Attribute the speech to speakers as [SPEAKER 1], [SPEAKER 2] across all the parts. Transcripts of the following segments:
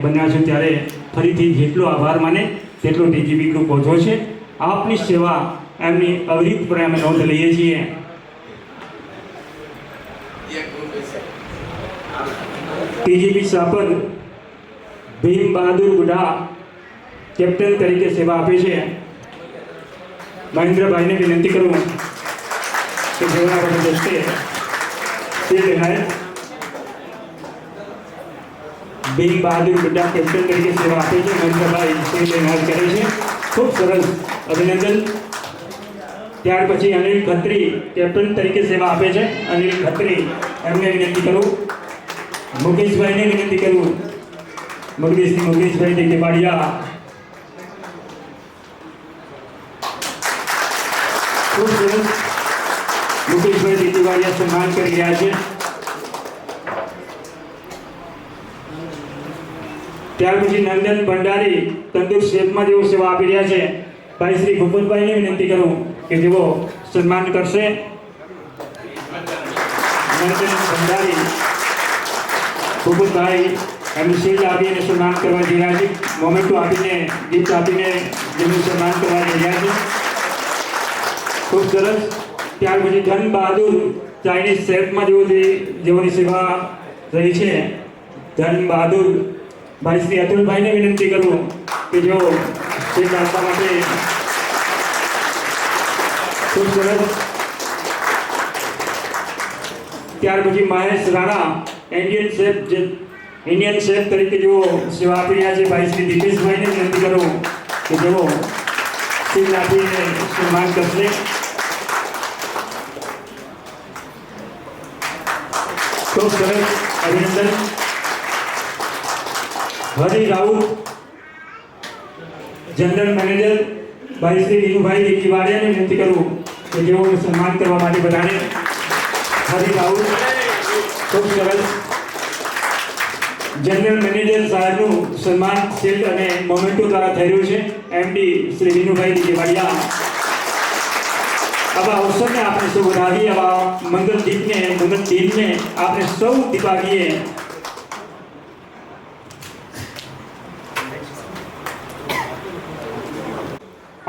[SPEAKER 1] બન્યા છો ત્યારે ફરીથી જેટલો આભાર માને તેટલો ટીજીબી ગ્રુપ ઓછો છે। આપની સેવા એમની અવિરતપણે અમે નોંધ લઈએ છીએ। ટીજીબી સાપર ભીમ બહાદુર બુઢા કેપ્ટન તરીકે સેવા આપે છે। મહેન્દ્રભાઈને વિનંતી કરું કે સેવા માટે દસ્તે તે લેનાય ભીમ બહાદુર બુઢા કેપ્ટન તરીકે સેવા આપે છે। મહેન્દ્રભાઈ તે લેનાર કરે છે, ખૂબ સરસ, અભિનંદન। ત્યાર પછી અનિલ ખત્રી કેપ્ટન તરીકે સેવા આપે છે। અનિલ ખત્રી એમને વિનંતી કરું। મુકેશભાઈને વિનંતી કરું, મુકેશભાઈ ટેકેવાડિયા ખૂબ સરસ, મુકેશભાઈ ટેકેવાડિયા સન્માન કરી રહ્યા છે। ત્યાર પછી નંદન ભંડારી તંદુર શેફમાં જેઓ સેવા આપી રહ્યા છે, ભાઈ શ્રી ભૂપતભાઈને વિનંતી કરું કે જેઓ સન્માન કરશે। નંદન ભંડારી ભૂપતભાઈ એમનું શીલ્ડ આપીને સન્માન કરવા જઈ રહ્યા છે, મોમેન્ટો આપીને ગિફ્ટ આપીને જેમનું સન્માન કરવા જઈ રહ્યા છે, ખૂબ સરસ। ત્યાર પછી ધન બહાદુર ચાઇનીઝ શેફમાં જેઓની સેવા રહી છે, ધન બહાદુર ભાઈ શ્રી અતુલભાઈને વિનંતી કરું કે જેઓ શીલ્ડ આપવા માટે, ખૂબ સરસ। ત્યાર પછી મહેશ રાણા ઇન્ડિયન શેફ તરીકે જેઓ સેવા આપી રહ્યા છે, ભાઈ શ્રી દીપેશભાઈને વિનંતી કરું કે જેઓ શીલ્ડ આપીને સન્માન કરશે, ખૂબ સરસ, અભિનંદન। હરી રાઉત જનરલ મેનેજર ભાઈ શ્રી વિનુભાઈ ટેકેવાડિયાને વિનંતી કરું કે જેઓ સન્માન કરવા માટે બધાને। હરી રાઉત ખૂબ સરસ, જનરલ મેનેજર સાહેબનું સન્માન શીલ્ડ અને મોમેન્ટો દ્વારા થઈ રહ્યું છે, એમડી શ્રી વિનુભાઈ ટેકેવાડિયા। આવા અવસરને આપણે સૌ વધાવીએ, આવા મંગલ દિનને આપણે સૌ દીપાવીએ।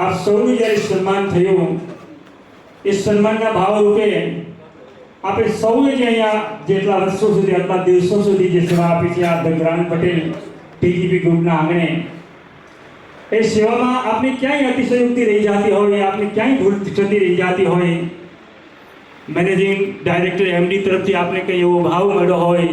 [SPEAKER 1] આપ સૌનું જ્યારે સન્માન થયું, એ સન્માનના ભાવરૂપે આપણે સૌએ જે અહીંયા જેટલા વર્ષો સુધી, આટલા દિવસો સુધી જે સેવા આપી છે આ ધ ગ્રાન્ડ પટેલ ટીજીબી ગ્રુપના આંગણે, એ સેવામાં આપની ક્યાંય અતિશયોક્તિ રહી જતી હોય, આપની ક્યાંય ભૂલ થતી રહી જતી હોય, મેનેજિંગ ડાયરેક્ટર એમડી તરફથી આપને કંઈ એવો ભાવ મળ્યો હોય